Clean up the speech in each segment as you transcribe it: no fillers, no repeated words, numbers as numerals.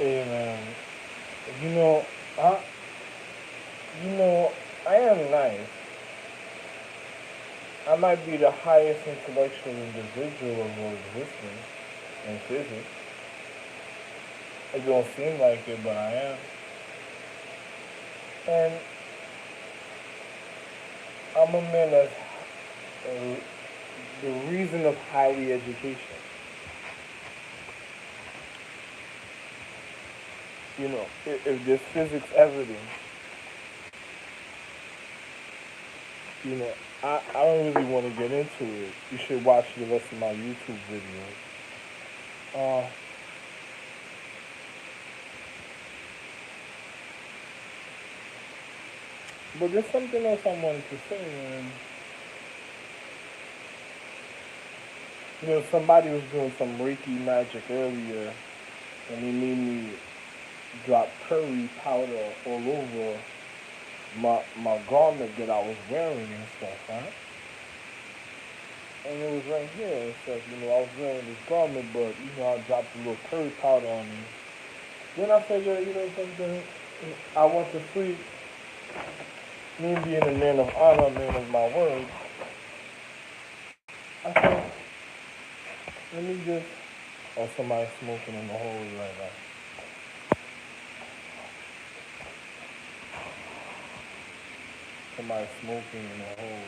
Hey man, you know, I, you know, I am nice. I might be the highest intellectual individual of all existence in physics. It don't seem like it, but I am. And I'm a man that's uh, the reason of highly education. If there's physics evidence, you know, I don't really want to get into it. You should watch the rest of my YouTube videos. Uh, but there's something else I wanted to say, man. Somebody was doing some Reiki magic earlier, and he made me drop curry powder all over my garment that I was wearing and stuff, right? And it was right here and stuff. I was wearing this garment, but I dropped a little curry powder on me. Then I figured, something. I went to sleep. Me being a man of honor, a man of my word. I said, let me just. Oh, somebody smoking in the hole right now. Somebody smoking in the hole.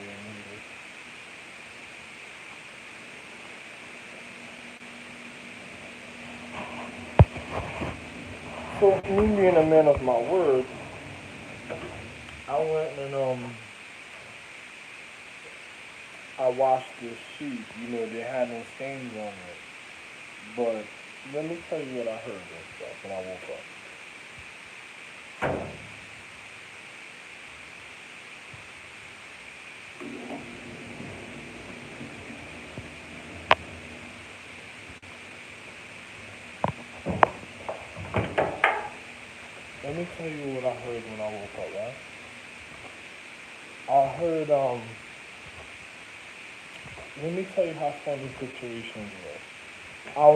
So me being a man of my word, I went and I washed this sheet. They had no stains on it. But let me tell you what I heard and stuff when I woke up. Let me tell you what I heard when I woke up, right? I heard let me tell you how fun the situation was. I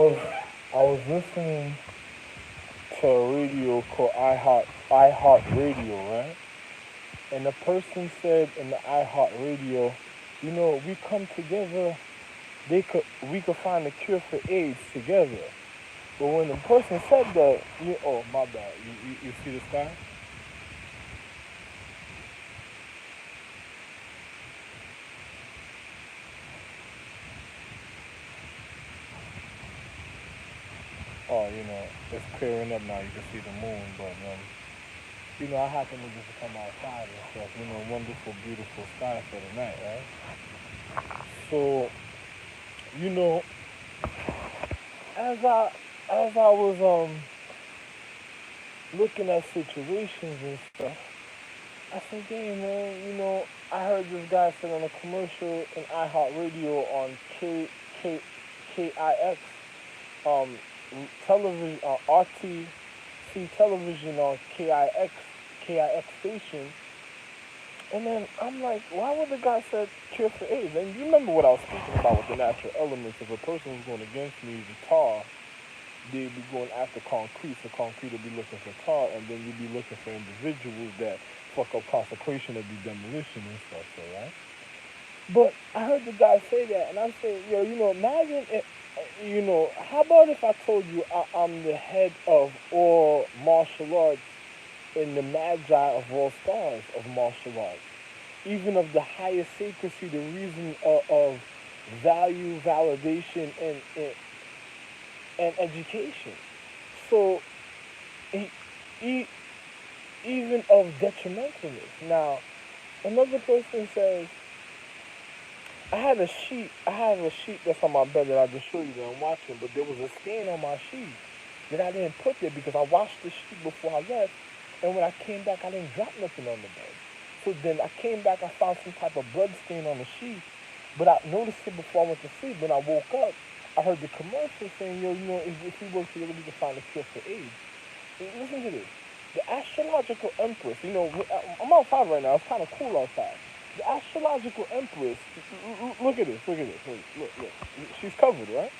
was listening to a radio called iHeart Radio, right? And the person said in the iHeart Radio, we come together, we could find a cure for AIDS together. But when the person said that, oh my bad, you see the sky? Oh, it's clearing up now. You can see the moon, but I happen to just come outside and stuff. Wonderful, beautiful sky for the night, right? So, you know, as I was looking at situations and stuff, I said, damn man, I heard this guy said on a commercial in iHeartRadio on K KIX um television RTC television on KIX station. And then I'm like, why would the guy say cure for AIDS? And you remember what I was speaking about with the natural elements. If a person was going against me, the tar, they'd be going after concrete, so concrete would be looking for tar, and then you'd be looking for individuals that fuck up consecration or do demolition and stuff, so right? But I heard the guy say that, and I'm saying, yo, imagine if, how about if I told you I'm the head of all martial arts and the magi of all stars of martial arts, even of the highest sacredcy, the reason of value, validation, and education. So, e- e- even of detrimentalness. Now, another person says, I have a sheet that's on my bed that I just showed you that I'm watching, but there was a stain on my sheet that I didn't put there because I washed the sheet before I left, and when I came back, I didn't drop nothing on the bed. So then I came back, I found some type of blood stain on the sheet, but I noticed it before I went to sleep. When I woke up, I heard the commercial saying, yo, if we work together, we can find a cure for AIDS. Listen to this. The astrological empress, I'm outside right now. It's kind of cool outside. The astrological empress, look at this, look. She's covered, right?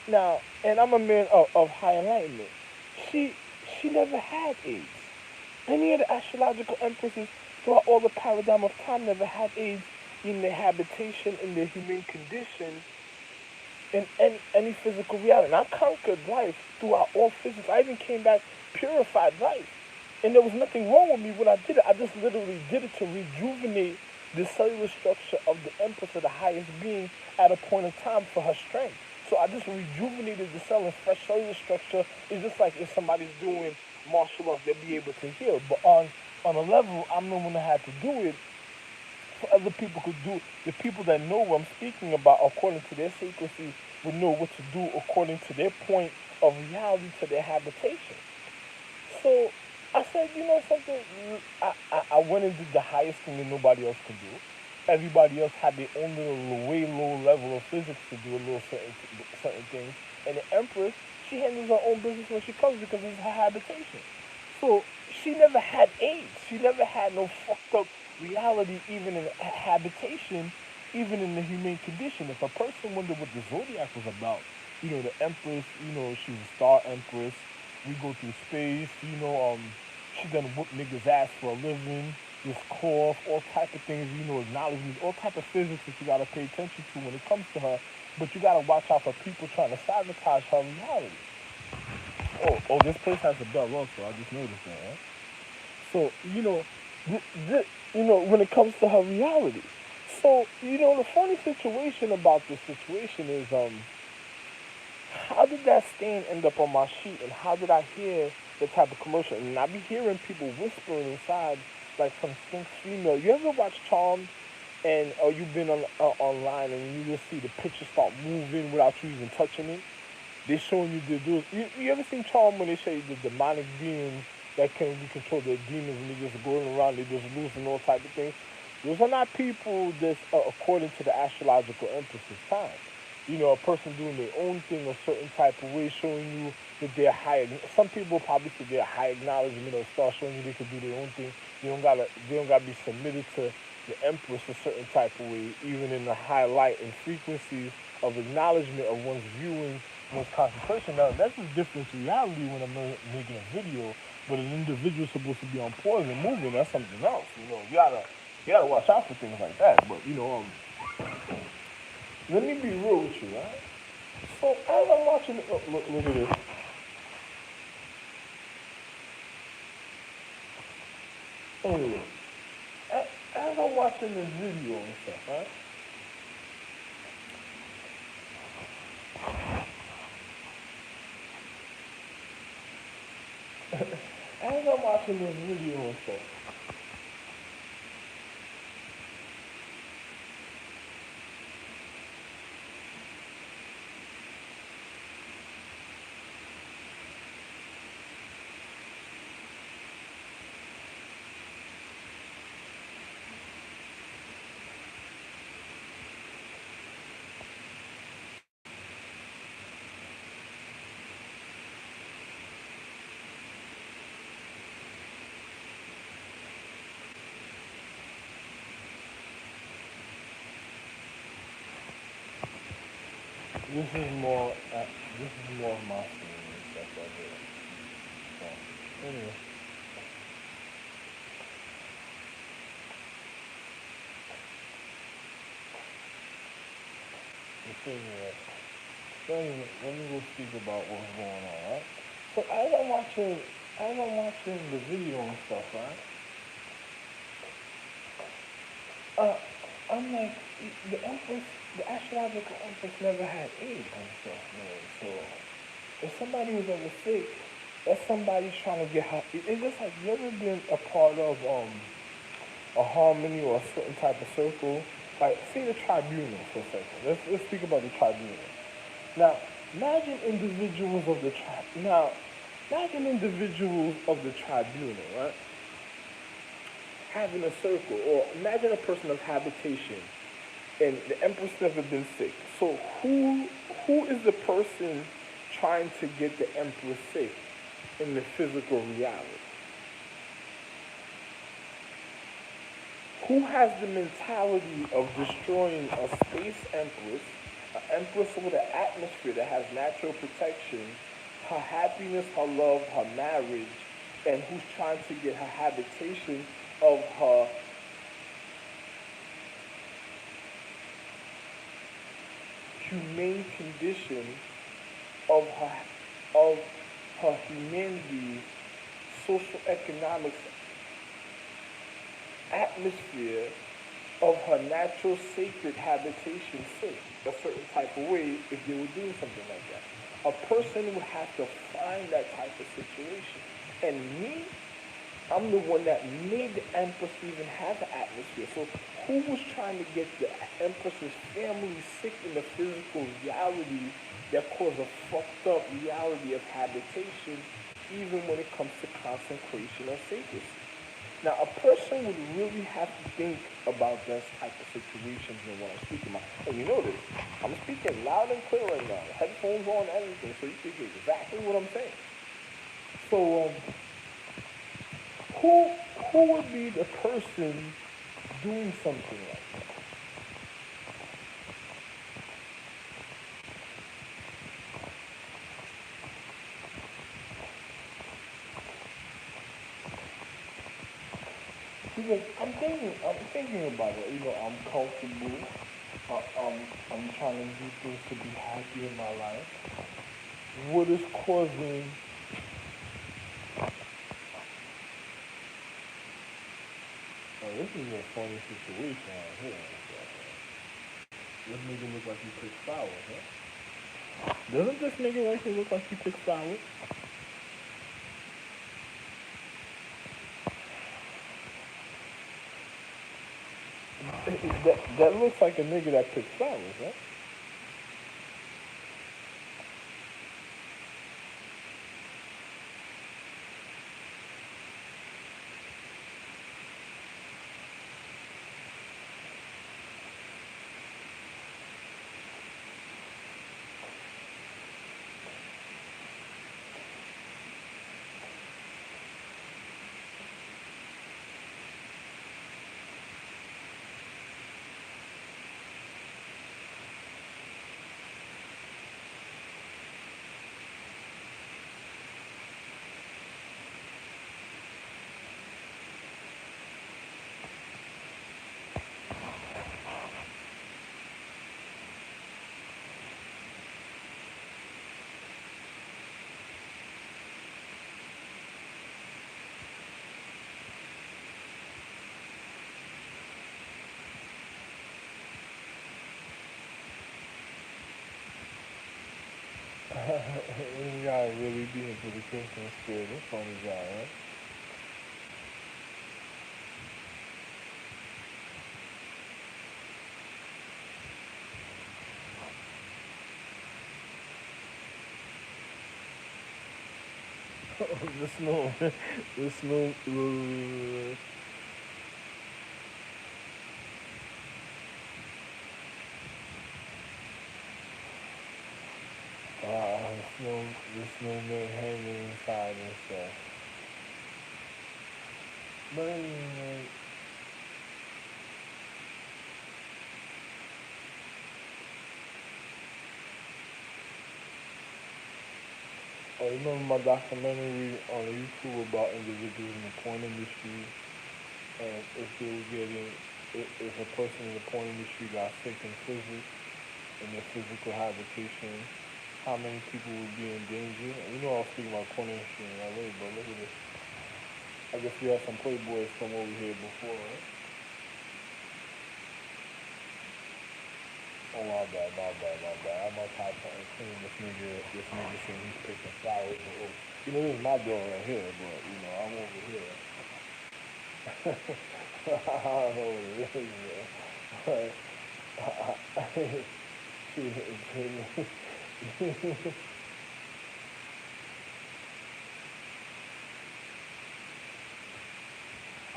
Now, and I'm a man of high enlightenment. She she never had AIDS. Any of the astrological empresses throughout all the paradigm of time never had AIDS in their habitation, in their human condition, in any physical reality. And I conquered life throughout all physics. I even came back purified life. And there was nothing wrong with me when I did it. I just literally did it to rejuvenate the cellular structure of the empress of the highest being at a point in time for her strength. So I just rejuvenated the cell, and fresh cellular structure is just like if somebody's doing martial arts, they'll be able to heal. But on a level, I'm the one that had to do it so other people could do. The people that know what I'm speaking about according to their frequency would know what to do according to their point of reality, to their habitation. So I said, you know something, I went and did the highest thing that nobody else could do. Everybody else had their own little, way low level of physics to do a little certain things. And the Empress, she handles her own business when she comes because it's her habitation. So she never had AIDS. She never had no fucked up reality, even in habitation, even in the humane condition. If a person wondered what the zodiac was about, you know, the Empress, you know, she was a star Empress. We go through space, you know, she done whoop niggas' ass for a living, just cough, all type of things, you know, acknowledgement, all type of physics that you gotta pay attention to when it comes to her. But you gotta watch out for people trying to sabotage her reality. Oh, this place has a bell also. I just noticed that. Right? So you know, you know, when it comes to her reality. So you know, the funny situation about this situation is how did that stain end up on my sheet, and how did I hear the type of commercial? And I be hearing people whispering inside, like some Sphinx female. You ever watch Charmed, and or you've been online and you just see the picture start moving without you even touching it? They showing you the dudes. You ever seen Charm when they show you the demonic beings that can be controlled, the demons, and they just going around, they just losing all type of things? Those are not people that's according to the astrological empress's time. You know, a person doing their own thing a certain type of way, showing you that they're high. Some people probably say they're high acknowledgement or start showing you they can do their own thing. They don't gotta be submitted to the empress a certain type of way, even in the high light and frequencies of acknowledgement of one's viewing, one's concentration. Now that's a different reality when I'm making a video, but an individual's supposed to be on pause and moving. That's something else. You know, you gotta watch out for things like that. But you know, let me be real with you, right? So as I'm watching it, look at this. Anyway, as I'm watching this video and stuff, right? As I'm watching this video and stuff, this is more, this is more of my feeling and stuff right here. So, anyway. The thing is, so anyway, let me go speak about what's going on, right? So as I'm watching the video and stuff, right? Uh, I'm like, the Empress, the astrological Empress never had AIDS and stuff, man. So if somebody was ever sick, that's somebody trying to get her. It's just like you ever been a part of a harmony or a certain type of circle. Like, say the tribunal for a second. Let's speak about the tribunal. Now, imagine individuals of the tribe. Now, imagine individuals of the tribunal, right? Having a circle, or imagine a person of habitation, and the empress never been sick. So who is the person trying to get the empress sick in the physical reality? Who has the mentality of destroying a space empress, an empress with an atmosphere that has natural protection, her happiness, her love, her marriage, and who's trying to get her habitation of her humane condition of her humanity, social economics atmosphere of her natural sacred habitation sake a certain type of way if they were doing something like that. A person would have to find that type of situation. And me, I'm the one that made the Empress even have an atmosphere. So who was trying to get the Empress's family sick in the physical reality that caused a fucked up reality of habitation even when it comes to consecration or sacredcy? Now, a person would really have to think about this type of situations and what I'm speaking about. And you know this, I'm speaking loud and clear right now. Headphones on, everything, so you can hear exactly what I'm saying. So, who who would be the person doing something like that? Because I'm thinking about it. You know, I'm comfortable. I'm trying to do things to be happy in my life. What is causing? Oh, this is a funny situation right here. This nigga look like he picked flowers, huh? Doesn't this nigga right here look like he picked flowers? That looks like a nigga that picked flowers, right? This guy really be into the Christmas spirit. This funny guy, right? the snow, the snow. The snowman hanging inside and stuff. But anyway, oh, you remember my documentary on YouTube about individuals in the porn industry, and if they were getting, if a person in the porn industry got sick in physics, in their physical habitation, how many people would be in danger? And you know I was speaking about porn industry in LA, but look at this. I guess we had some playboys come over here before, right? Oh, my bad. I must have something clean. This nigga saying he's picking flowers. Oh, you know, this is my door right here, but, you know, I'm over here. I don't know what it is, man.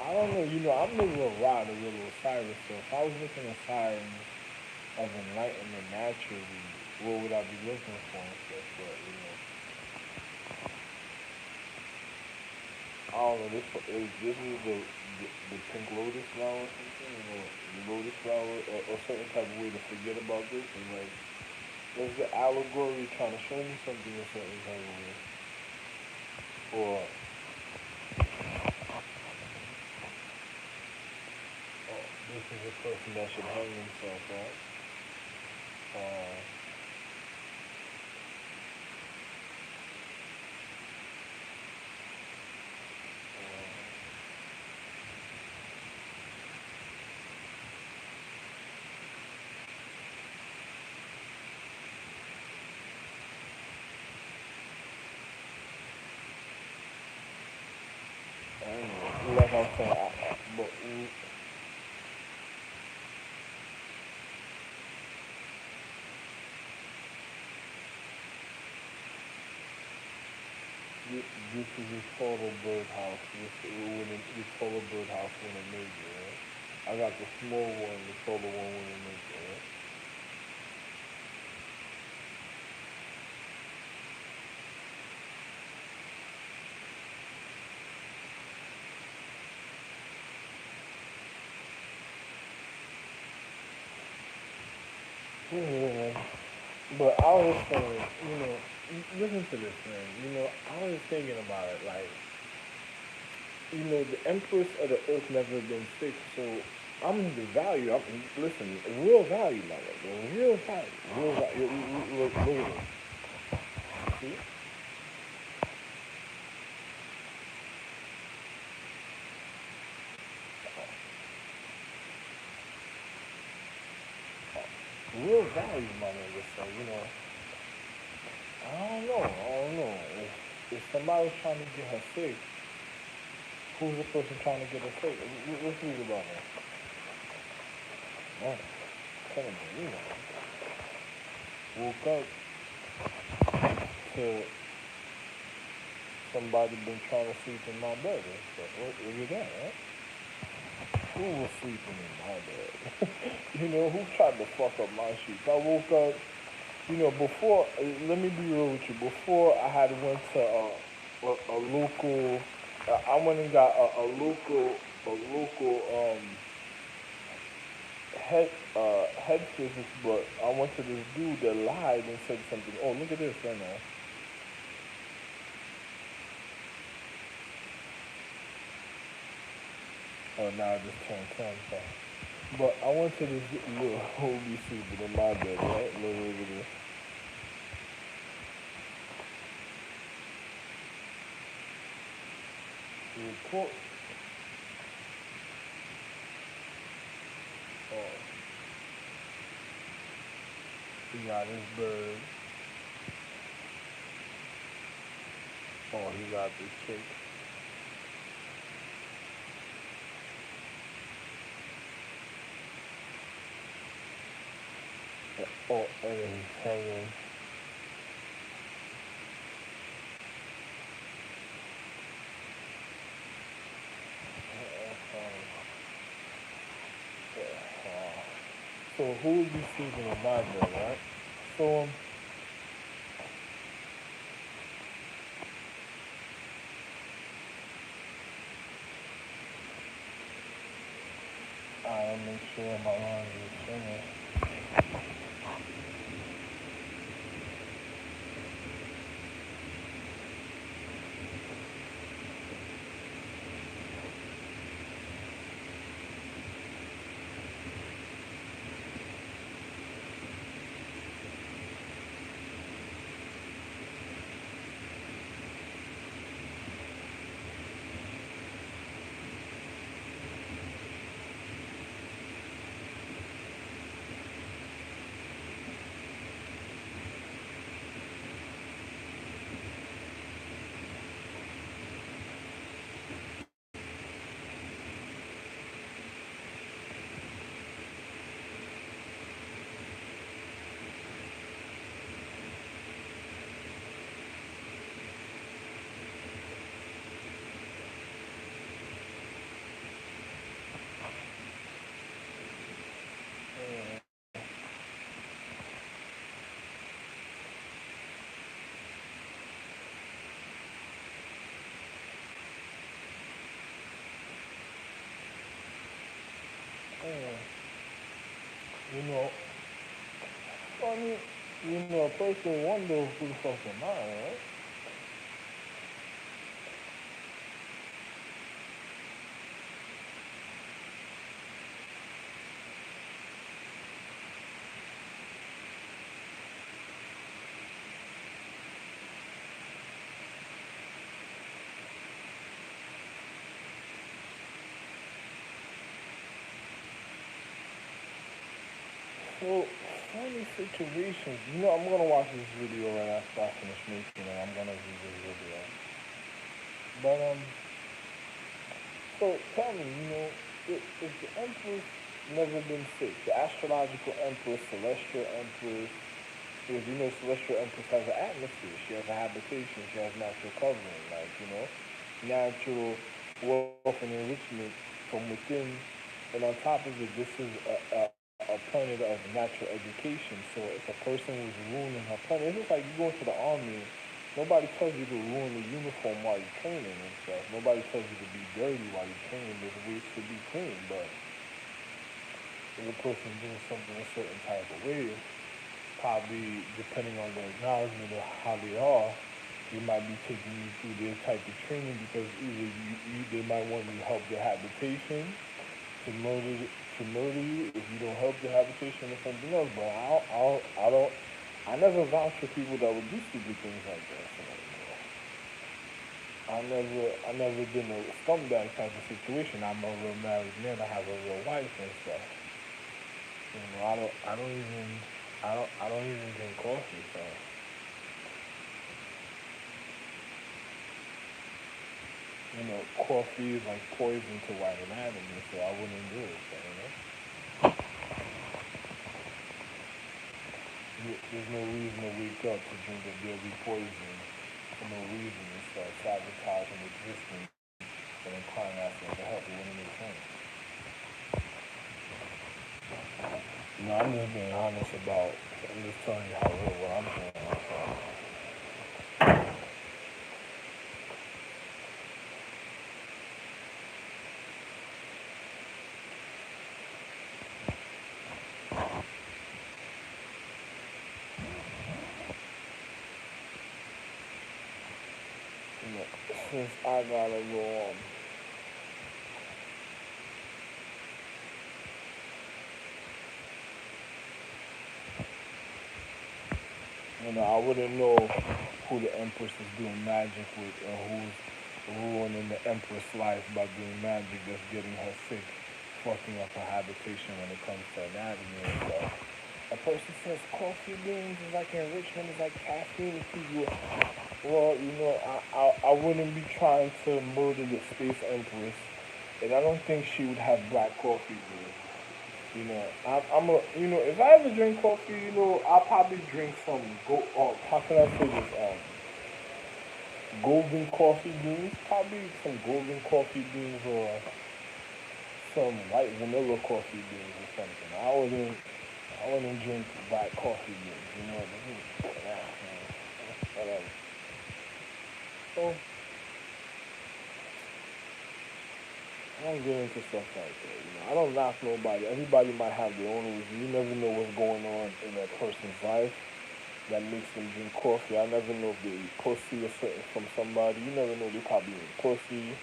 I don't know, you know, I'm a little rod, a little Osiris, so if I was looking at signs of enlightenment naturally, what would I be looking for and stuff? But, you know, I don't know, this is the pink lotus flower or something, you know, the lotus flower, or certain type of way to forget about this, and like, Is the allegory trying to show me something a certain kind of way? Or this is a person that should hang himself, right? Uh, anyway, like I'm saying, but this is a total birdhouse. This total birdhouse wouldn't make it, right? I got the small one, the total one wouldn't make it, right? Yeah, but I was saying, listen to this, man. I was thinking about it, like, the empress of the earth never been sick, so I'm the value. Listen, real value, my nigga. Real value. Real value. Look at this. See? Real value, my nigga. So, I don't know. I don't know. If somebody's trying to get her sick, who's the person trying to get her sick? Let's read about her. Man, can't believe it. Woke up to somebody been trying to sleep in my bed. So, look at that, right? Who was sleeping in my bed? Who tried to fuck up my sheets? I woke up, before, let me be real with you, before I had went to a local, I went and got a local head physics, but I went to this dude that lied and said something. Oh, look at this right now. Oh, now I just turned 10, so. But I went to this little be sleeping in my bed, right? Look over there. Report. Oh, he got his bird. Oh, he got the chick. Oh, and then he's hanging. So who would be sleeping in my bed, right? So I'll make sure my laundry is finished. Uh, you know, funny. A person wonder who the fuck am I, right? So, funny situations. I'm gonna watch this video right after I finish making it. I'm gonna view this video. But so tell me, if the Empress never been sick, the astrological Empress, celestial Empress, because celestial Empress has an atmosphere, she has a habitation, she has natural covering, like, natural wealth and enrichment from within. And on top of it, this is a planet of natural education. So if a person was ruining her planet, it's just like you go into the army. Nobody tells you to ruin the uniform while you're training and stuff. Nobody tells you to be dirty while you're training. There's ways to be clean, but if a person's doing something a certain type of way, probably depending on the acknowledgement of how they are, they might be taking you through their type of training because either they might want you to help their habitation to murder you if you don't help their habitation or something else. But I never vouch for people that would do stupid things like that. So, I never been a scumbag type of situation. I'm a real married man. I have a real wife and stuff. I don't even drink coffee. So, coffee is like poison to white anatomy. So I wouldn't do it. So, there's no reason to wake up to drink a deadly poison for no reason and start sabotaging existence and then crying out for help. It wouldn't make sense. I'm just being honest about. I'm just telling you how real what I'm saying. Since I got a little, I wouldn't know who the Empress is doing magic with and who's ruining the Empress' life by doing magic that's getting her sick, fucking up her habitation when it comes to anatomy and stuff. A person says coffee beans is like enrichment, is like caffeine to people. Well, I wouldn't be trying to murder the space empress, and I don't think she would have black coffee beans. If I ever drink coffee, I'll probably drink some how can I say this? Golden coffee beans, probably some golden coffee beans or some white vanilla coffee beans or something. I wouldn't drink black coffee beans, whatever. So I don't get into stuff like that. I don't knock nobody. Everybody might have their own reason. You never know what's going on in that person's life that makes them drink coffee. I never know if they eat pussy or something from somebody. You never know. They probably eat pussy,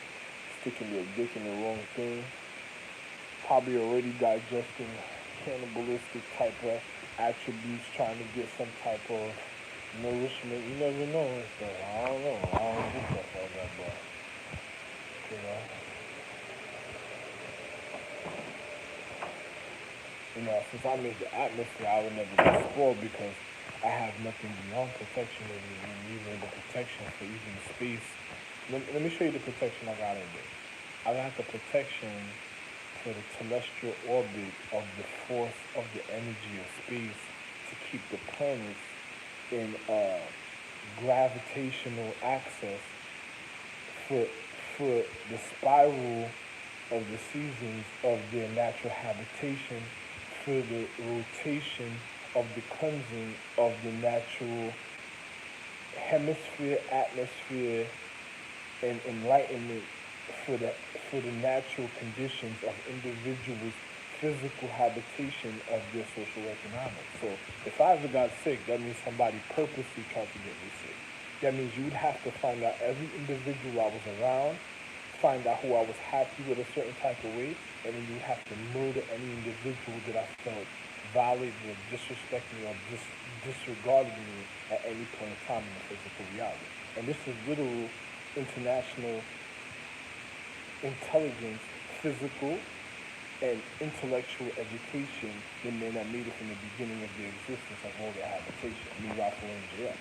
sticking their dick in the wrong thing. Probably already digesting cannibalistic type of attributes, trying to get some type of nourishment. You never know. So I don't know. I don't do stuff like that, but you know. Since I made the atmosphere, I would never be spoiled because I have nothing beyond protection of me, and even the protection for even space. Let me show you the protection I got in there. I got the protection for the celestial orbit of the force of the energy of space to keep the planets in gravitational axis for for the spiral of the seasons of their natural habitation, for the rotation of the cleansing of the natural hemisphere, atmosphere, and enlightenment for the natural conditions of individuals physical habitation of their social economics. So if I ever got sick, that means somebody purposely tried to get me sick. That means you would have to find out every individual I was around, find out who I was happy with a certain type of way, and then you would have to murder any individual that I felt violated or disrespected me or disregarded me at any point in time in the physical reality. And this is literal international intelligence, physical and intellectual education than men that made it from the beginning of their existence of all their habitation. Me, Ralph, and JF.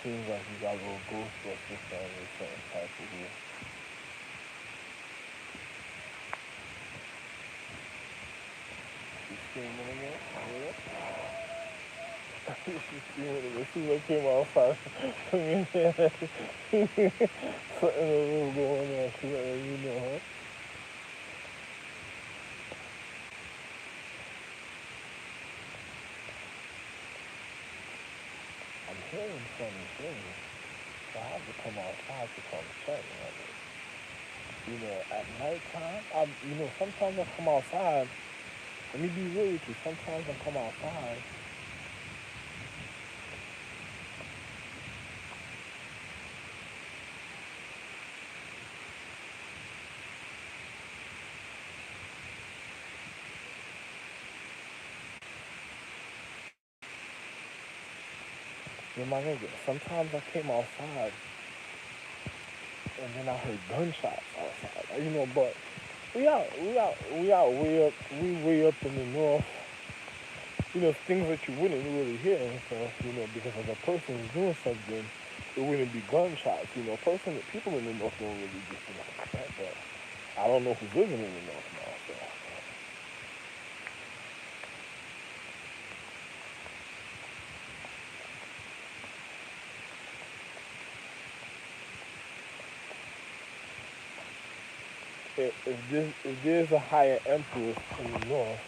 Seems like you got a little Ghostbusters fan in a certain type of way. She's screaming again? Yeah? She's screaming again. As soon as I came outside, something was going on. She let you know, huh? I'm hearing funny things. So I have to come outside to come check. At nighttime, sometimes I come outside. Let me be real with you. Sometimes I come outside. My nigga, sometimes I came outside and then I heard gunshots outside. But we way up in the north. Things that you wouldn't really hear and stuff, because if a person is doing something, it wouldn't be gunshots. People in the north don't really get that, but I don't know who's living in the north now, so. If there's a higher empress in the north,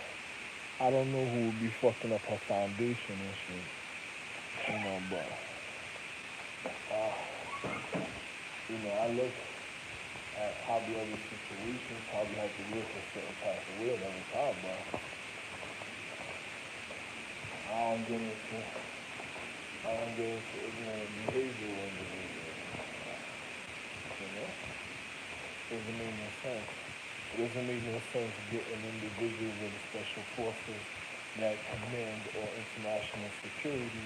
I don't know who would be fucking up her foundation and shit. But I look at probably other situations, probably have to look a certain type of way every time, but I don't get into ignorant behavior when it doesn't make no sense. It doesn't make no sense getting individuals with the special forces that command or international security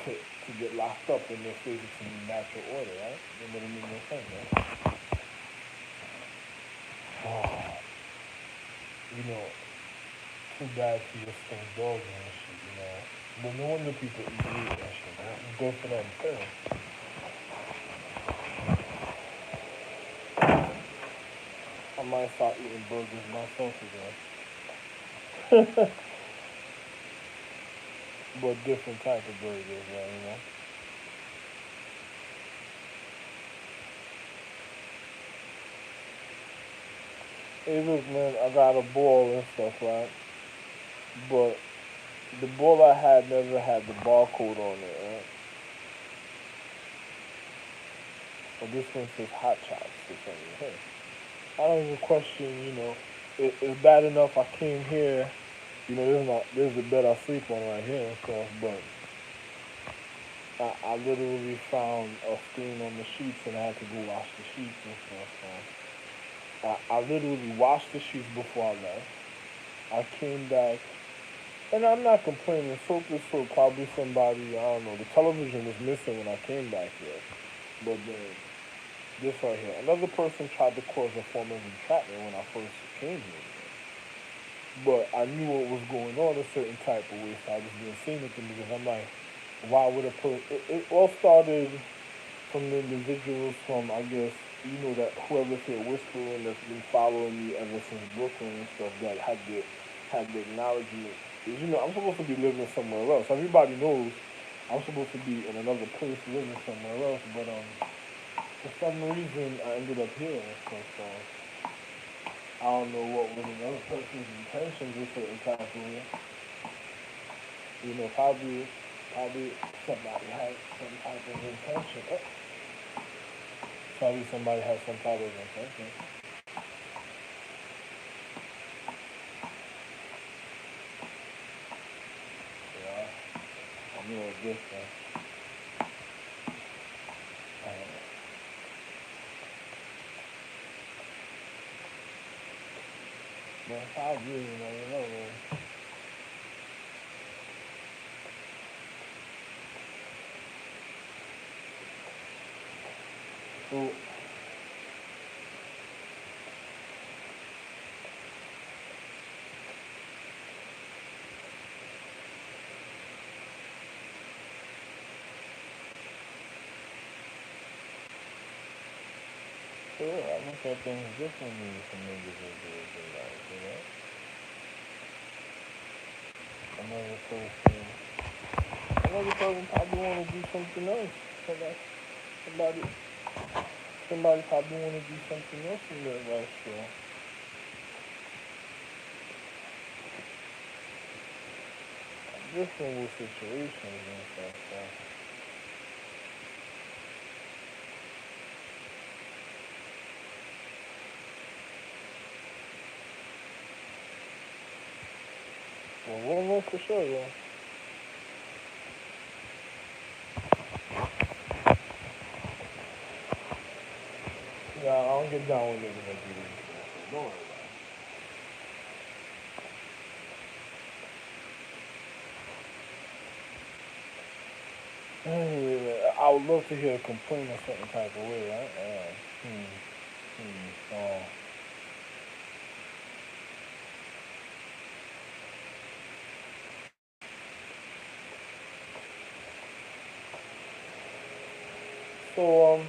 to get locked up in their physics and natural order, right? It wouldn't make no sense, right? Too bad for your skin dogs and shit, But no wonder people eat meat and shit, man. Good for them, too. I might start eating burgers myself again. But different type of burgers, right, Hey, look, man, I got a ball and stuff, right? But the ball I had never had the barcode on it, right? But this one says hot chops or something. Hey, I don't even question, it's bad enough I came here, there's the bed I sleep on right here and stuff, but I literally found a stain on the sheets and I had to go wash the sheets and stuff, so I literally washed the sheets before I left. I came back, and I'm not complaining, soap is soap, probably somebody, I don't know, the television was missing when I came back here, but then this right here. Another person tried to cause a form of entrapment when I first came here. But I knew what was going on a certain type of way, so I just didn't say anything because I'm like, why would a person... It all started from the individuals from, I guess, you know, that whoever's here whispering that's been following me ever since Brooklyn and stuff that had the acknowledgement is, you know, I'm supposed to be living somewhere else. Everybody knows I'm supposed to be in another place living somewhere else, but for some reason I ended up here and stuff, so I don't know what was another person's intentions with certain type of way. You know, probably somebody had some type of intention. Probably somebody has some type of intention. Yeah, I'm a little different. But 5 years, man, you know, man. So, yeah, I look at things differently from individuals in life, you know? Another person, another person probably want to do something else. Somebody, somebody, somebody probably want to do something else in their life, so different with situations and stuff, so. Well, one more for sure, yeah. Yeah, I don't get down with living like you do, so don't worry about it. Anyway, I would love to hear a complaint a certain type of way, right? Hmm, oh. So,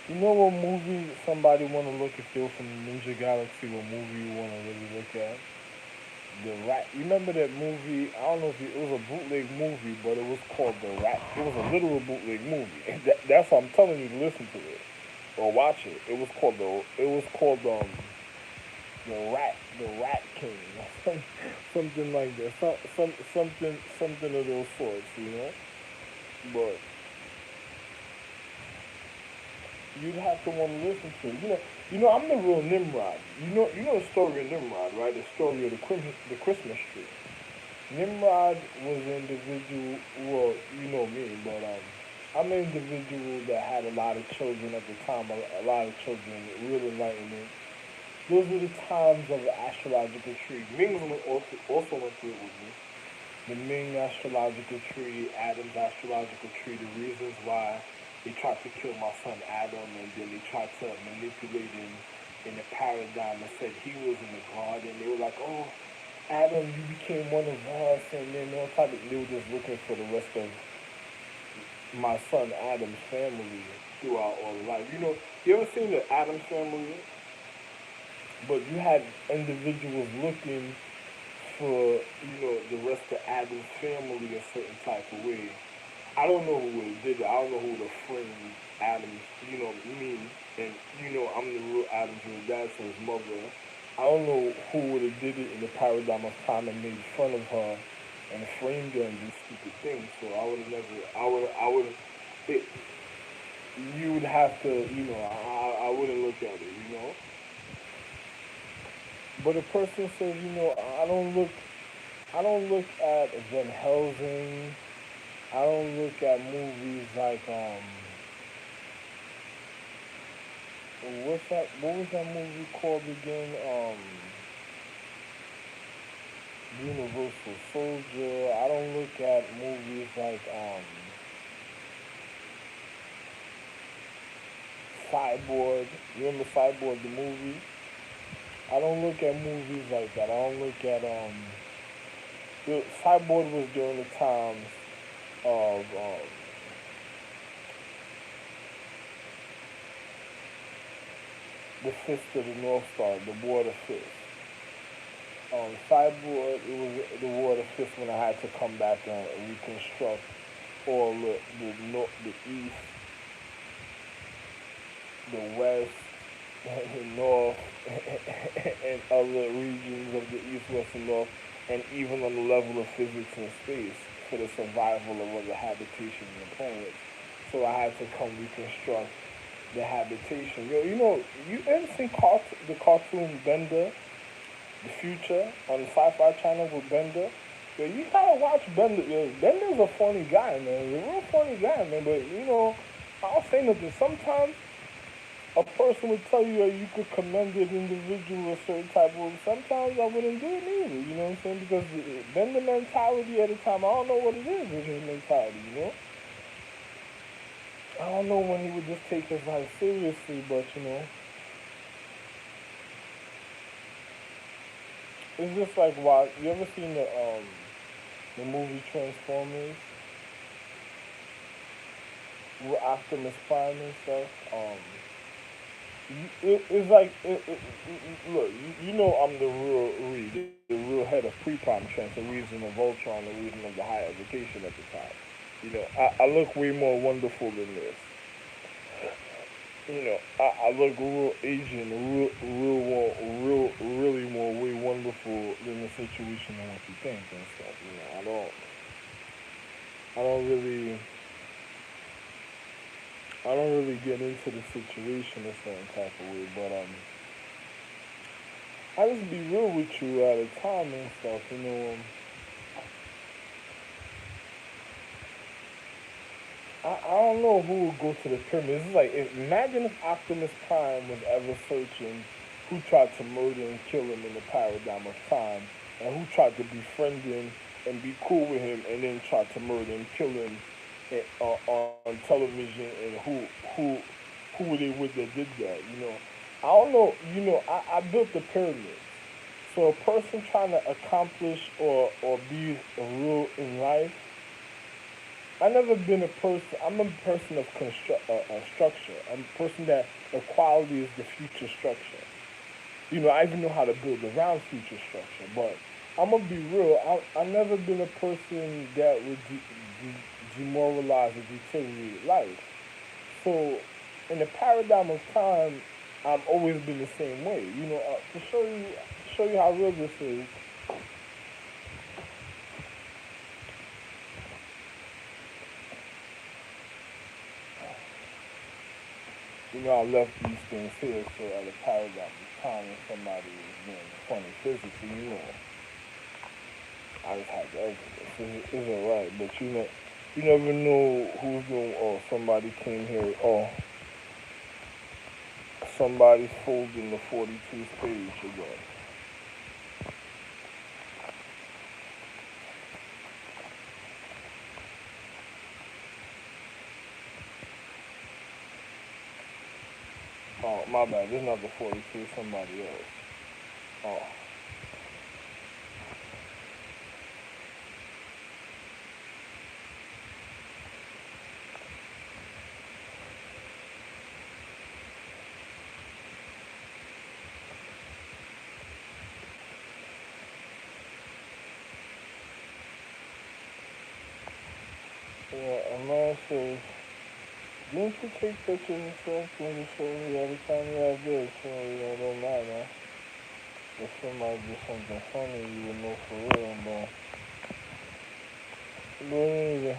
you know what movie somebody want to look if they're from Ninja Galaxy? What movie you want to really look at? The Rat. You remember that movie? I don't know if it was a bootleg movie, but it was called The Rat. It was a literal bootleg movie. That's what I'm telling you to listen to it or watch it. It was called the Rat King, something like that. Something of those sorts, you know. But you'd have to want to listen to it. I'm the real Nimrod. You know the story of Nimrod, right? The story of the Christmas tree. Nimrod was an individual. Well, you know me, but I'm an individual that had a lot of children at the time. A lot of children, real enlightenment. Those were the times of the astrological tree. Ming also went through it with me. The Ming astrological tree, Adam's astrological tree, the reasons why they tried to kill my son Adam, and then they tried to manipulate him in the paradigm and said he was in the garden. They were like, oh, Adam, you became one of us, and then all type of, they were just looking for the rest of my son Adam's family throughout all of life. You ever seen the Adams family? But you had individuals looking for, the rest of Adam's family a certain type of way. I don't know who would have did it. I don't know who would have framed Adams, me, and, I'm the real Adams real dad, so his mother. I don't know who would have did it in the paradigm of time and made fun of her and framed her and do stupid things. So I would have never, I would have, it, you would have to, I wouldn't look at it. But a person says, I don't look I don't look at Van Helsing. I don't look at movies like what's that? What was that movie called again? Universal Soldier. I don't look at movies like Cyborg. You remember Cyborg the movie? I don't look at movies like that. I don't look at Cyborg was during the times of the Fist of the North Star, the Water Fist. Cyborg, it was the Water Fist when I had to come back and reconstruct all the East, the West, the North, and other regions of the East, West, and North, and even on the level of physics and space for the survival of other habitations and planets. So I had to come reconstruct the habitation. Yo, you ever seen the cartoon Bender, the Future on Sci-Fi Channel with Bender? Yo, you gotta watch Bender. Yo, Bender's a funny guy, man. He's a real funny guy, man. But I'll say nothing. Sometimes a person would tell you that you could commend an individual a certain type of. Sometimes I wouldn't do it either. You know what I'm saying? Because Bender mentality at the time, I don't know what it is with his mentality. I don't know when he would just take his life seriously, but it's just like why you ever seen the movie Transformers with Optimus Prime and stuff? It's like look, I'm the real Reed, the real head of pre-prime trends, the reason of Voltron, the reason of the high education at the time. I look way more wonderful than this. I look real Asian, really more way wonderful than the situation and what you think and stuff. I don't really, I don't really get into the situation a certain type of way, but I just be real with you at a time and stuff. I don't know who would go to the pyramids. It's like, imagine if Optimus Prime was ever searching who tried to murder and kill him in the paradigm of time, and who tried to befriend him and be cool with him, and then tried to murder and kill him on television, and who were they with that did that? I don't know. I built the pyramids. So a person trying to accomplish or be real in life, I never been a person. I'm a person of structure. I'm a person that equality is the future structure. I even know how to build around future structure. But I'm gonna be real. I never been a person that would demoralize or deteriorate life. So in the paradigm of time, I've always been the same way. To show you how real this is. I left these things here, so at a paradigm of time, if somebody was doing funny physics, I just had the evidence. It's alright, but you never know who's doing. Oh, somebody came here. Oh, somebody's folding the 42 page again. Oh, my bad. This is not the 42. Somebody else. Oh. Yeah, a man says, didn't you take pictures and stuff when you show me every time you have this? It don't matter. If somebody do something funny, you would know for real, but, anyway,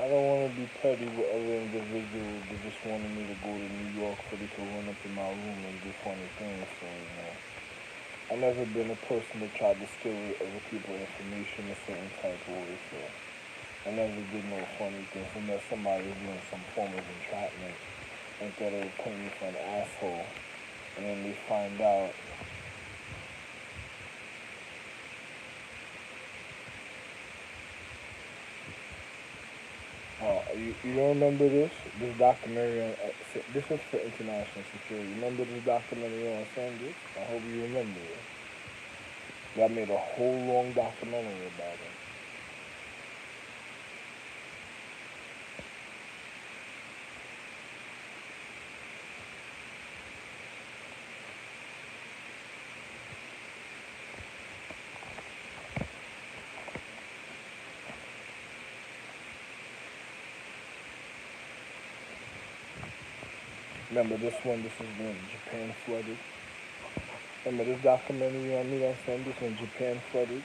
I don't want to be petty with other individuals that just wanted me to go to New York so they could run up in my room and do funny things. So, I've never been a person that tried to steal other people's information a certain type of way. So, I never did no funny things unless somebody was doing some form of entrapment and thought they were putting me for an asshole. And then they find out. You don't remember this? This documentary on this is for international security. Remember this documentary on Sanders? I hope you remember it. Y'all made a whole long documentary about it. Remember this one? This is when Japan flooded. Remember this documentary on me on Sanders when Japan flooded?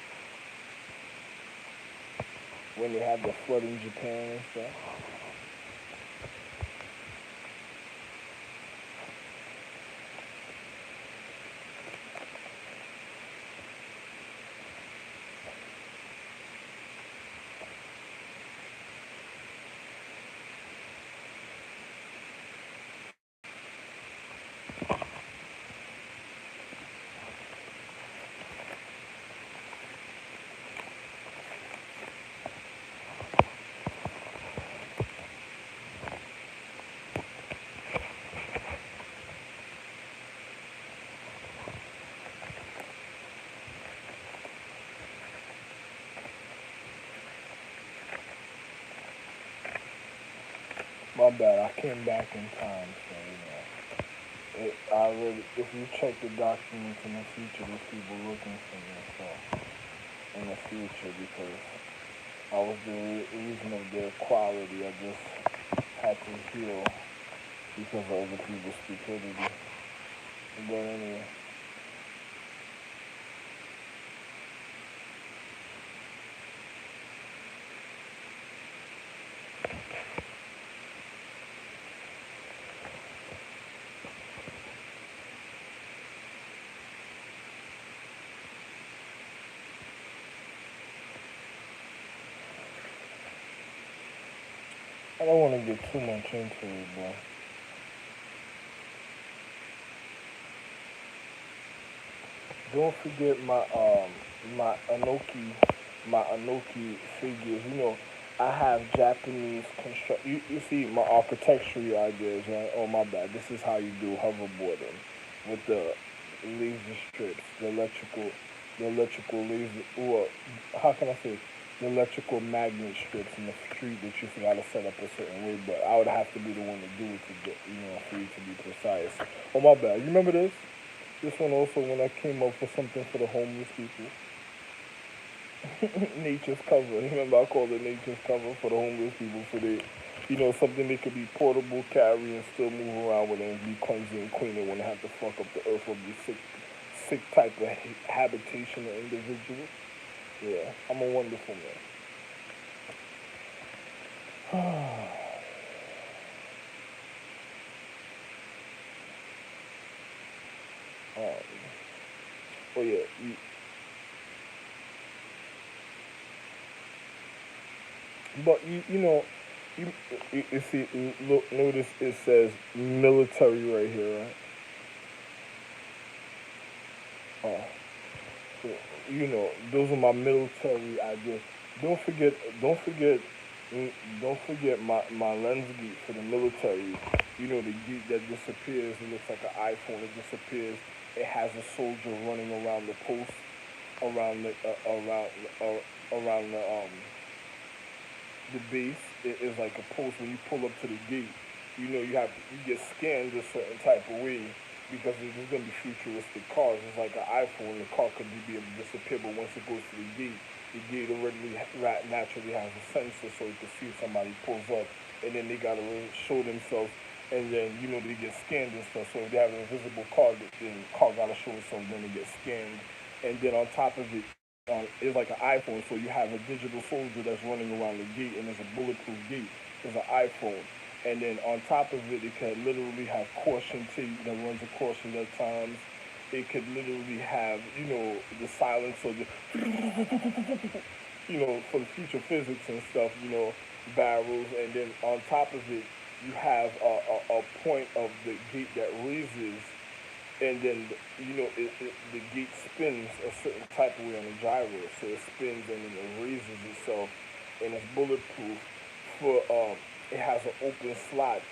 When they had the flood in Japan and stuff? My bad, I came back in time, so I really, if you check the documents in the future, there's people looking for me, so in the future, because I was the reason of their quality. I just had to heal because of other people's stupidity. But anyway, I don't want to get too much into it, but don't forget my Anoki figures. I have Japanese construct. You see my architectural ideas, right? Oh my bad. This is how you do hoverboarding with the laser strips, the electrical laser. Or how can I say? The electrical magnet strips in the street that you gotta set up a certain way. But I would have to be the one to do it to get, for you to be precise. Oh my bad. You remember this? This one also when I came up with something for the homeless people. Nature's cover. Remember I called it nature's cover for the homeless people for the something they could be portable, carry and still move around with and be clumsy and clean and wouldn't have to fuck up the earth or be sick type of habitation or individual. Yeah, I'm a wonderful man. um, oh yeah, but you, you see, look, notice it says military right here, right? Oh, so, those are my military ideas. Don't forget, don't forget, mm, don't forget my lens geek for the military. The geek that disappears. It looks like an iPhone. It disappears. It has a soldier running around the post, around around the base. It is like a post when you pull up to the gate. You get scanned a certain type of way because there's gonna be futuristic cars. It's like an iPhone. The car could be able to disappear, but once it goes to the gate already naturally has a sensor, so it can see if somebody pulls up, and then they gotta show themselves, and then they get scanned and stuff. So if they have an invisible car, then the car gotta show itself, then they get scanned, and then on top of it, is like an iPhone. So you have a digital soldier that's running around the gate, and there's a bulletproof gate. There's an iPhone, and then on top of it, it could literally have caution tape that runs across it at times. It could literally have, the silence of the, for the future physics and stuff, barrels, and then on top of it, you have a point of the gate that raises, and then the gate spins a certain type of way on a gyro, so it spins and then it raises itself, and it's bulletproof. For it has an open slot,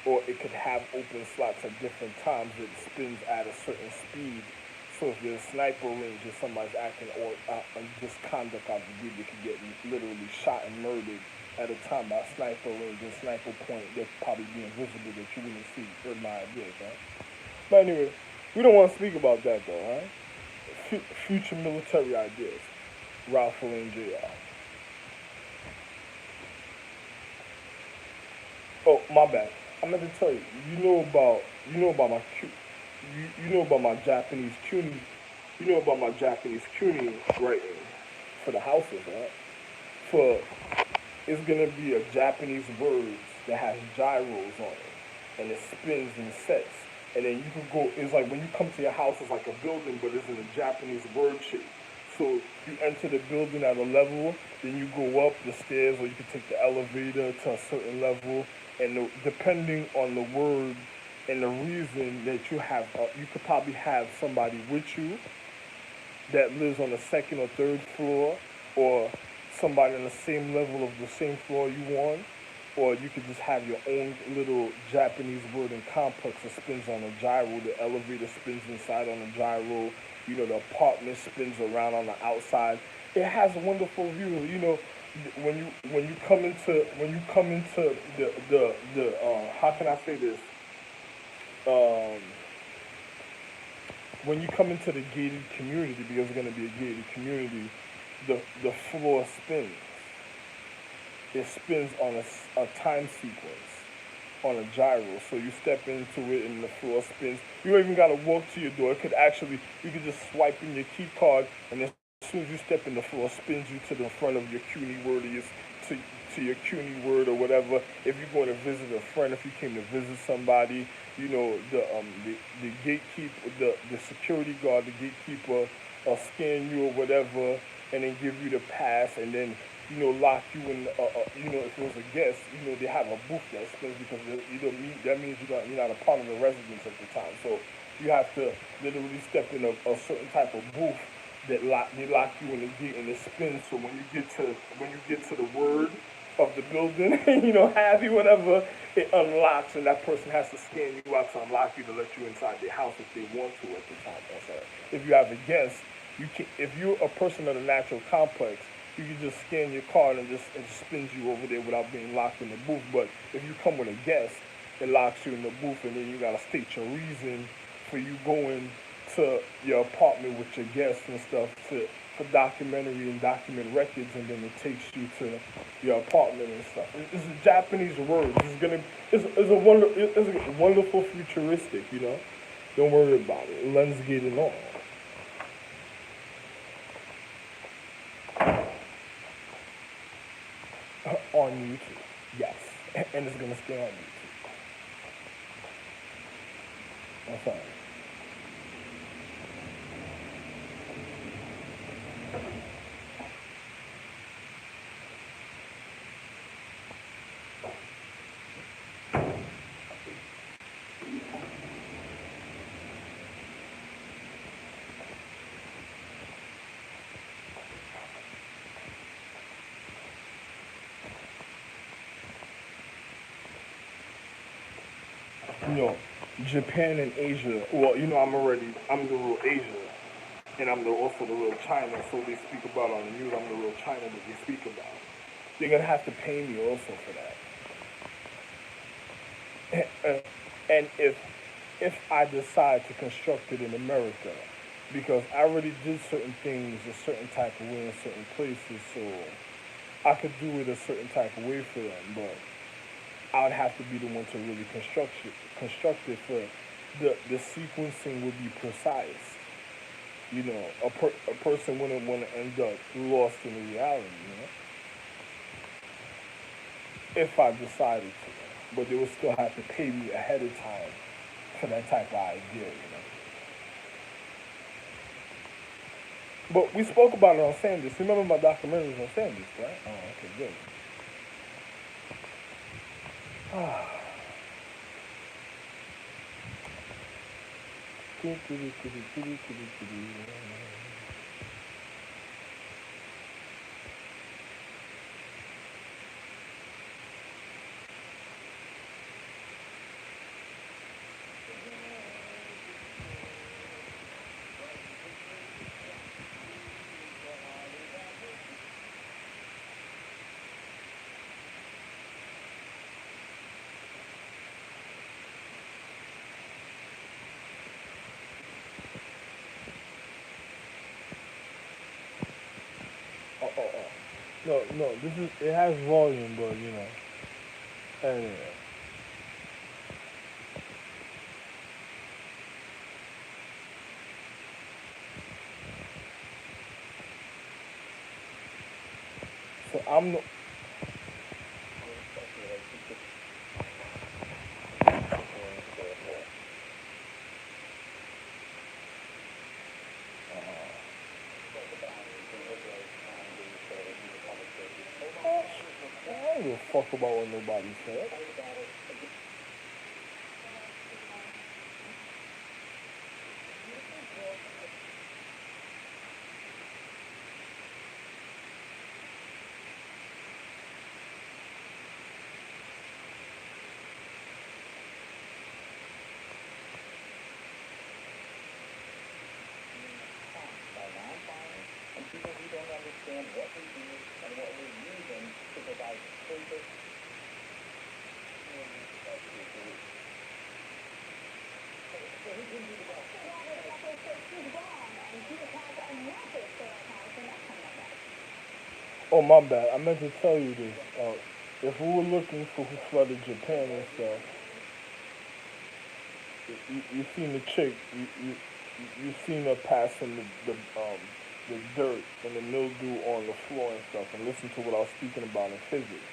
or it could have open slots at different times. It spins at a certain speed. So if there's a sniper range and somebody's acting or misconduct out the gate, they could get literally shot and murdered at a time by a sniper range and sniper point. They'll probably be invisible that you wouldn't see. Heard my ideas, right? But anyway, we don't want to speak about that though, right? Future military ideas. Ralph and JR. Oh, my bad. I meant to tell you. You know about my you know about my Japanese CUNY. You know about my Japanese CUNY writing for the houses, right? For It's gonna be a Japanese word that has gyros on it, and it spins and sets. And then you can go. It's like when you come to your house, it's like a building, but it's in a Japanese word shape. So you enter the building at a level, then you go up the stairs, or you can take the elevator to a certain level, and depending on the word and the reason that you have, you could probably have somebody with you that lives on the second or third floor, or somebody on the same level of the same floor you on, or you could just have your own little Japanese word and complex that spins on a gyro. The elevator spins inside on a gyro. The apartment spins around on the outside. It has a wonderful view. When you come into the how can I say this? Um, when you come into the gated community, because it's going to be a gated community, the floor spins. It spins on a time sequence on a gyro. So you step into it and the floor spins. You don't even gotta walk to your door. You could just swipe in your key card, and as soon as you step in, the floor spins you to the front of your CUNY word, to your CUNY word or whatever. If you're going to visit a friend, if you came to visit somebody, the gatekeeper, the security guard, the gatekeeper, scan you or whatever, and then give you the pass, and then lock you in. If it was a guest, they have a booth that spins, because that means you're not a part of the residence at the time. So you have to literally step in a certain type of booth they lock you in the gate, and it spins. So when you get to the word of the building, happy whatever, it unlocks, and that person has to scan you out to unlock you to let you inside their house if they want to at the time. That's all right. If you have a guest, you can. If you're a person of the natural complex, you can just scan your card and it spins you over there without being locked in the booth. But if you come with a guest, it locks you in the booth, and then you gotta state your reason for you going to your apartment with your guests and stuff for documentary and document records, and then it takes you to your apartment and stuff. It's a Japanese word. It's a wonderful futuristic. Don't worry about it. Let's get it on YouTube. Yes, and it's gonna stay on YouTube. That's all right. you know, Japan and Asia. Well, I'm the real Asia, and also the real China. So they speak about on the news. I'm the real China that they speak about. They're gonna have to pay me also for that. And if I decide to construct it in America, because I already did certain things a certain type of way in certain places, so I could do it a certain type of way for them, but I would have to be the one to really construct it for the sequencing would be precise. a person wouldn't want to end up lost in reality, if I decided to. But they would still have to pay me ahead of time for that type of idea. But we spoke about it on Sanders. Remember my documentaries on Sanders, right? Oh, okay, good. Oh. No, it has volume, but anyway. So I'm the. I don't give a fuck about what nobody said. Oh, my bad. I meant to tell you this. If we were looking for who flooded Japan and stuff, you seen the chick. You seen her passing the dirt and the mildew on the floor and stuff, and listen to what I was speaking about in physics.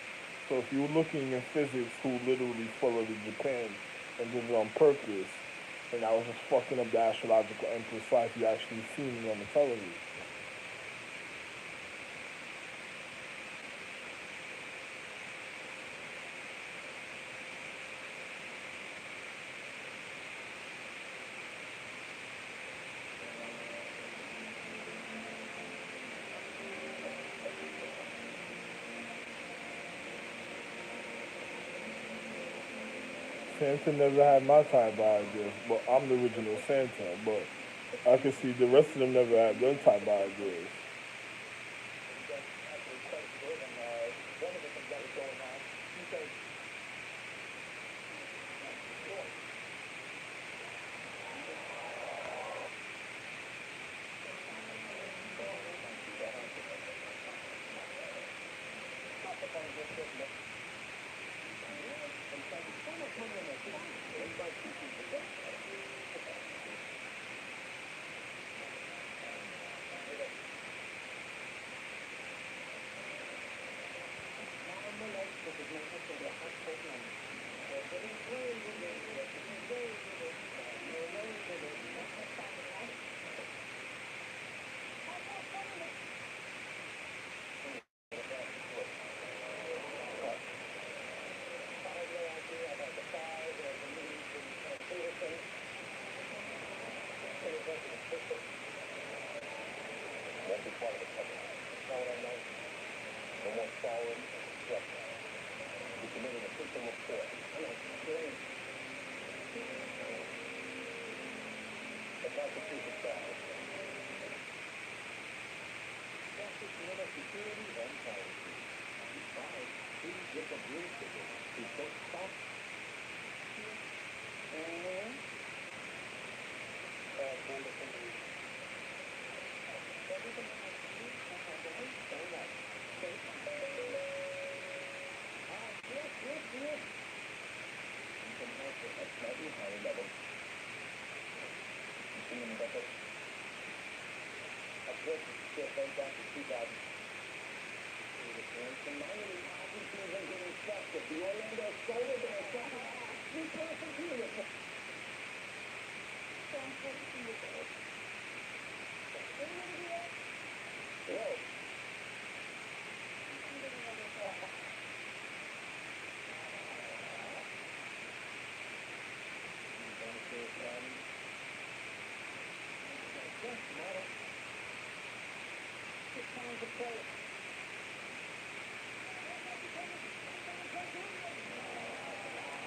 So if you were looking in physics, who literally followed Japan and did it on purpose, and I was just fucking up the astrological empress life, you actually seen it on the television. Santa never had my type of ideas, but I'm the original Santa. But I can see the rest of them never had their type of ideas.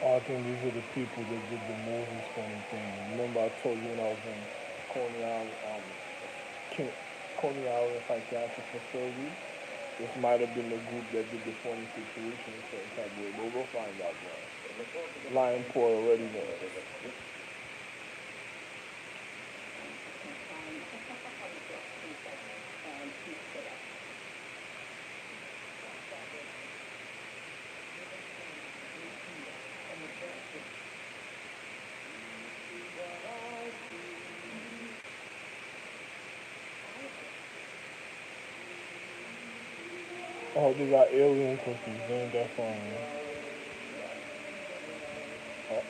I think these are the people that did the Moses funny thing. Remember I told you when I was in Coney Island, King, Coney Island Psychiatric Facility? This might have been the group that did the funny situation in certain type of way. They will find out, man. Lion Poor already knows. Oh, they got alien cookies. Ain't that fun? Oh,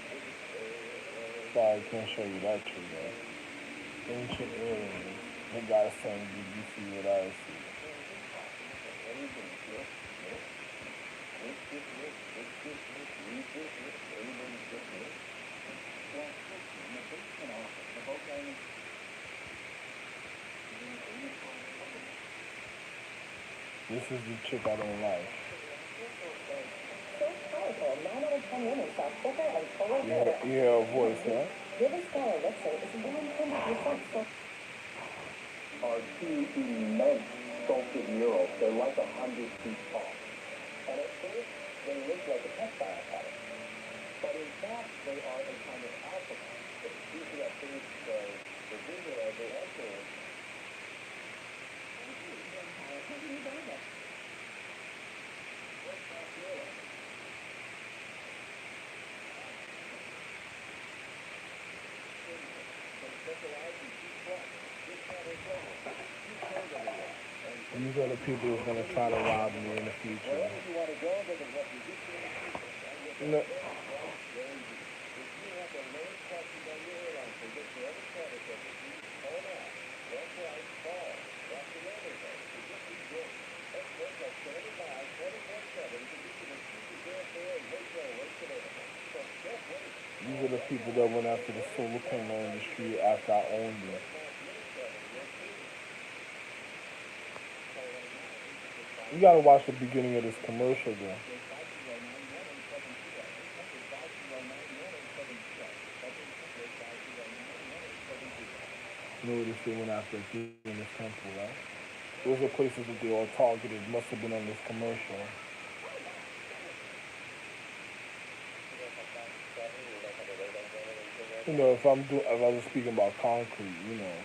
sorry, I can't show you that tree, though. Ancient aliens. They got some. Did you see what I see? This is the chick I don't like. You hear her voice, huh? Are two immense sculpted murals. They're like 100 feet tall. And at first, they look like a textile pattern. But in fact, they are a kind of alphabet. It's easy at first, the visual as they enter. These are the people who's gonna try to rob me in the future. No. These are the people that went after the solar panel industry after I owned it. You gotta watch the beginning of this commercial, though. You know what they went after in this temple, right? Those are places that they all targeted. Must have been on this commercial. You know, if I was speaking about concrete, you know.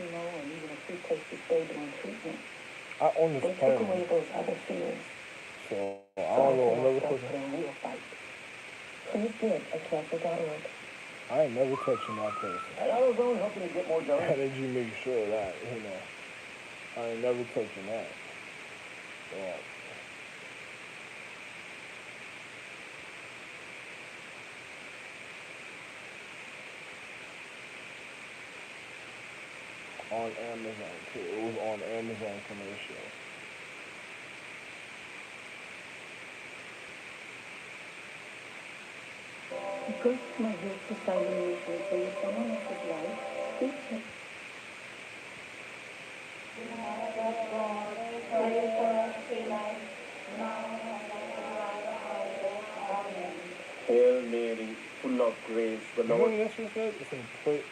And even a free place to stay during treatment. I own this They took away those other fears. So I don't know another person. Please give at cancer.org. I ain't never touching that person. At AutoZone, helping you get more done. Energy make sure of that, you know. I ain't never touching that. Yeah. On Amazon too. It was on Amazon commercial. Go to my health society and save someone else's life. Please Hail Mary, full of grace. The You know Lord what that's what said? It's in pray.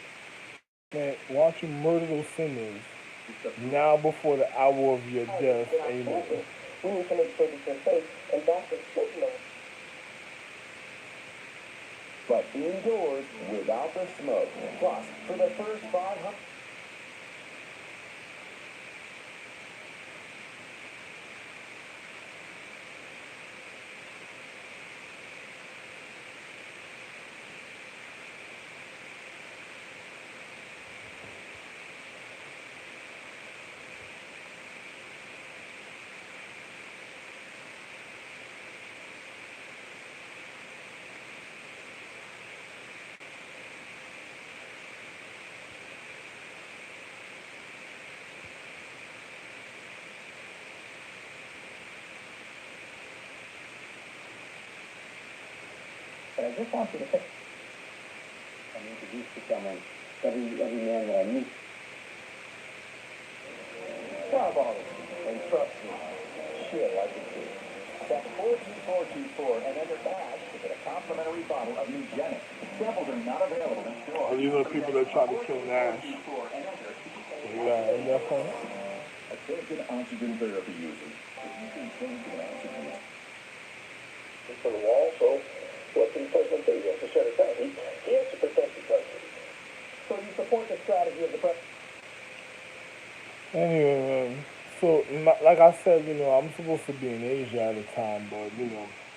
Man, why don't you murder those sinners is the now before the hour of your death? We're not Amen. children. We need to make sure that you're safe, and that's a signal. but indoors without the smoke. Plus, for the first 500. But I just want you to think. I'm introduced to someone, every man that I meet. Grab all of it, and trust me, she'll like it too. Set 42424 and enter badge to get a complimentary bottle of Nugenic. Samples are not available in stores. Oh, these are the people that try to kill Nash. 424 and enter. Yeah, in that point. A silicon oxygen therapy user. You can silicon oxygen. From the wall, so what can the president do? He has to shut it down. He has to protect the country. So you support the strategy of the president? Anyway, man. So, like I said, I'm supposed to be in Asia at the time, but,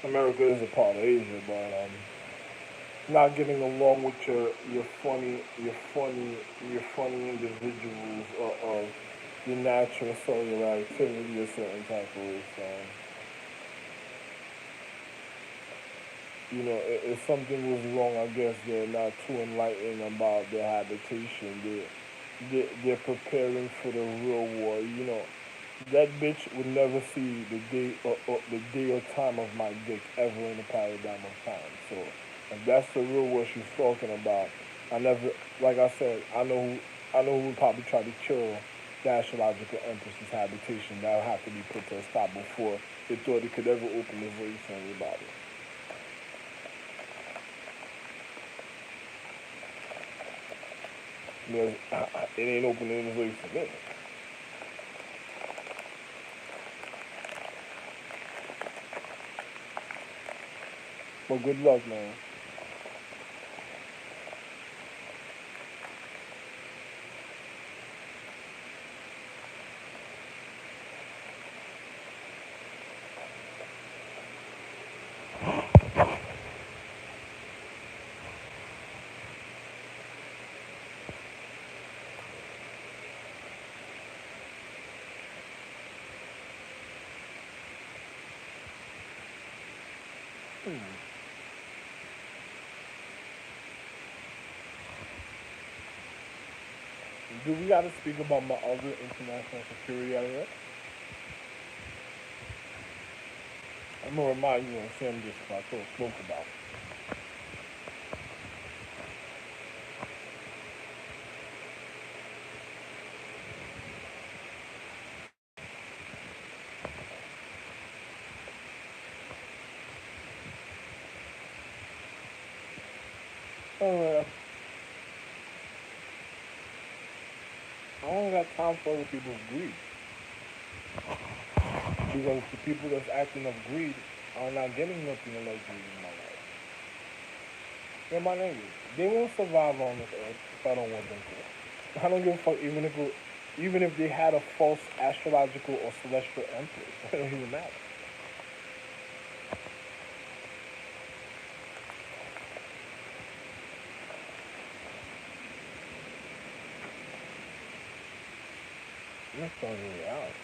America is a part of Asia, but, not getting along with your funny individuals of your natural cellular activity a certain type of way, so, if something was wrong, I guess they're not too enlightened about their habitation. They're preparing for the real war. That bitch would never see the day or time of my dick ever in the paradigm of time. So if that's the real war she's talking about, like I said, I know who would probably try to kill the astrological empress's habitation. That would have to be put to a stop before they thought it could ever open the voice to anybody. Because it ain't opening the voice to me. But good luck, man. Do we gotta speak about my other international security idea? I'm gonna remind you on Sam just what I told spoke about. Oh, I don't got time for other people's greed. Because the people that's acting of greed are not getting nothing like greed in my life. They're my neighbors. They won't survive on this earth if I don't want them to. I don't give a fuck even if they had a false astrological or celestial empress. It don't even matter. That's not reality.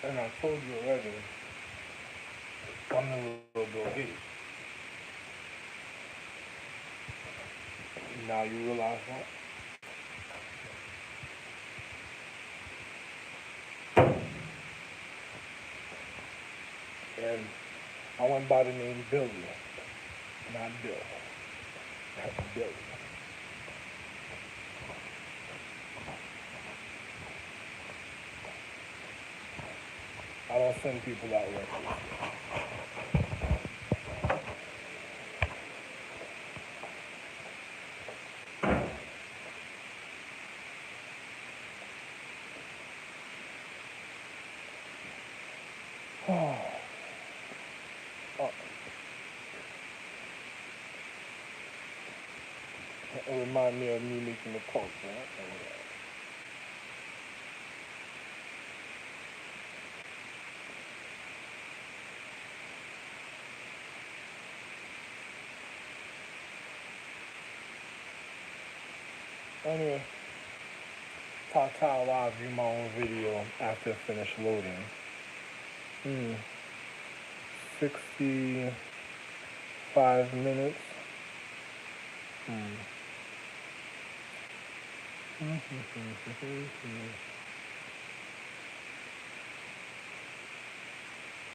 And I told you already, I'm the little Bill Gates. Now you realize that? And I went by the name Billy, not Bill. Billy. I don't send people out reckless. Oh. It reminds me of me making the quotes, right? Anyway, ta-ta while I view my own video after it finished loading. 65 minutes.